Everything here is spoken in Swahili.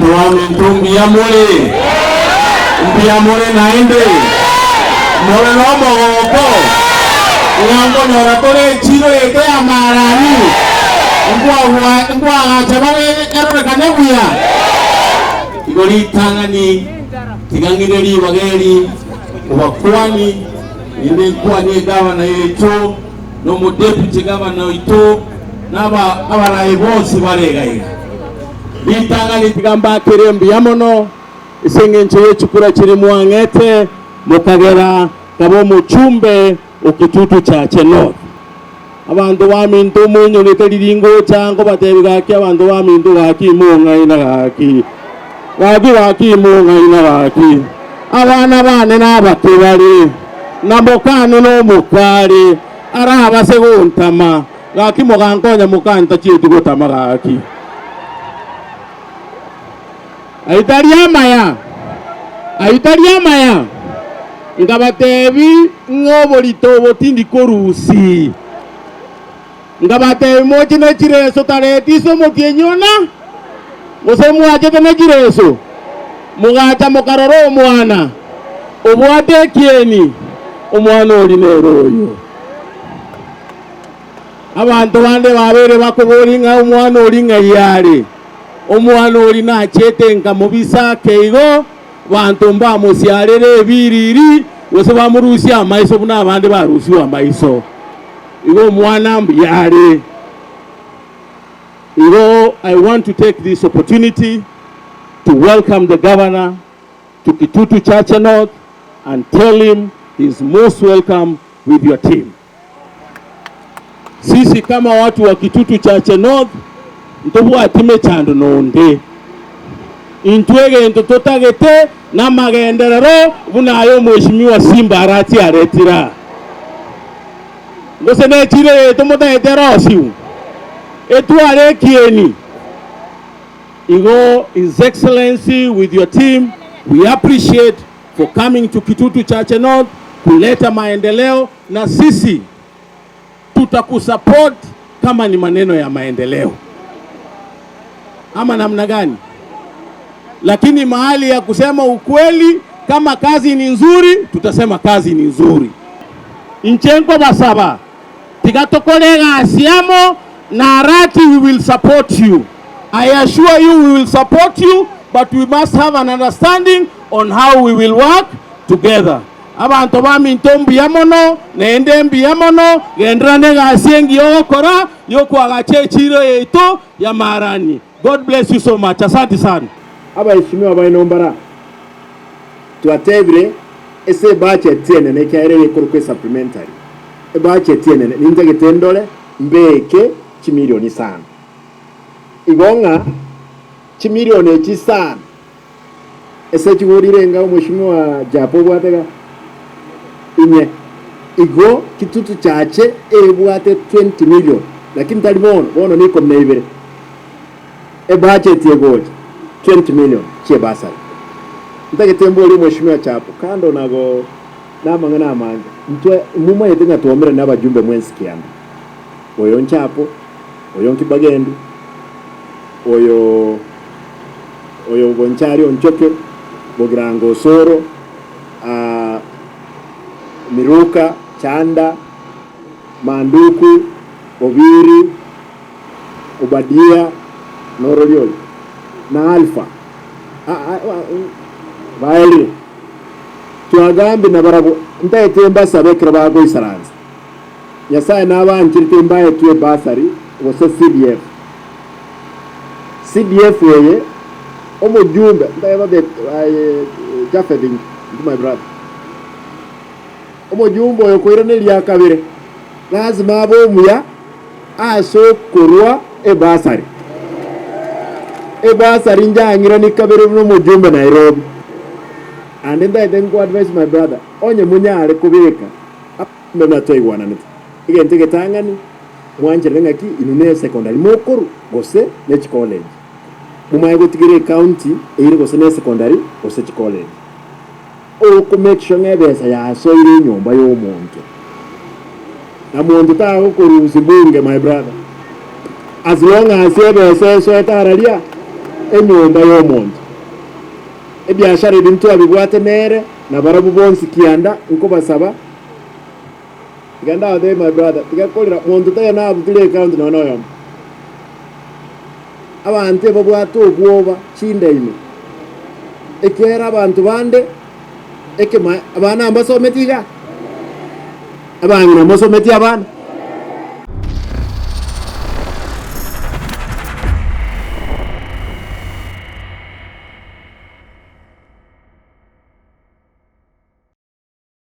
abantu wamintumbi ya mule naende mule no mogoko nyango nyora tore chiro ete ya Marani ngwa chabale erore kanebuya igori tangani tigangireri bageri wakwani inde kwani gavana yetu no mu deputy gavana yetu naba abarayi bose baregaye bitangani tigamba kirembi yamono isengenche yechukura kiri muangete mukagera kabo muchumbe ukitutu cha North abantu bamintu munyo litaliringo chango batebigaki abantu bamintu gaki munga ina gaki munga ina gaki abana bane n'abakebali nambokano no mukali araba seguntama gaki mugankonya mukanta chiti gotama gaki aitaria maya ngabatebi ngobolito botindi korusi ngabatebi mochi na chireso taretiso mokienyona musemu ajete na chireso mugacha mukaroro omwana obwate kieni omwana oli neroyo abantu bande babere bakobolinga omwana oli ngayale omwana oli na chetenga mubisa keigo bantu mba musiarere ebiriri wose bamurusia amaiso buna abandi barusiwa amaiso igo mwana mbiyale igo. I want to take this opportunity to welcome the governor to Kitutu Church North and tell him he's most welcome with your team. Sisi kama watu wa Kitutu Church North ntobu atime chando nonde intwege ntotagete na magenderero bunayo mheshimiwa Simba Arati aretira ngose ne chire tomoda eterosi etware kieni igo. His Excellency, with your team, we appreciate for coming to Kitutu Church North kuleta maendeleo, na sisi tutakusupport kama ni maneno ya maendeleo ama namna gani, lakini mahali ya kusema ukweli kama kazi ni nzuri tutasema kazi ni nzuri. Inchenko basaba tigatokolega asiamo na Arati, we will support you. I assure you we will support you, but we must have an understanding on how we will work together. Abantu bamintombi yamono neendembi yamono gendrane gasiengi okora yokwagache chiro yeto ya Marani. God bless you so much. Asante sana. Abaheshimiwa bainombara tuatebire ese bache tiene ne kaire kurukwe supplementary bache tiene ninja getendole mbeke chimilioni sana igonga chimilioni chisana ese chigorirenga mheshimiwa Japhet bwatega inye igo Kitutu chache ebwate 20 million lakini talibono niko mnaibere budget yegoje 20 million che basari ntagetembo oli mheshimiwa Chapo kando nago namangana amanga mtwe muma yetenga tuomera n'abajumbe mwensi kianda oyo Chapo oyo Kibagendu oyo Gonchari onchoke Bogirango Soro Miruka Chanda Manduku Obiri Obadia Norolioli na Alpha baeli tuagambi na barabu ntayetemba sabekera bago isaranza yasaye n'abanjirite mbaye tuwe basari wose CDF weye omujumbe ndayaba de Japhet my brother omujumbe oyo koirane lya kabire lazima abomuya aso kurwa ebasari njangira ni kabire no mujumbe Nairobi. And then I go advise my brother onye munyale kubireka mena toigwana nti igente getangani mwanjere ngaki inune secondary mokuru gose ne college mumaye gotigire county iri gose ne secondary gose college o ku make sure ngebesa ya so iri nyumba yo muntu na muntu ta ko Mbunge my brother as long as ebesa so etaralia enyumba y'omuntu ebyashara ebintu abibwate nere na barabu bonsi kianda nko basaba iganda ade my brother tigakolera muntu tayo na abutire account no no yom abantu babwate obwoba chinda ino ekera abantu bande abana ambasometiga abana ambasometi abana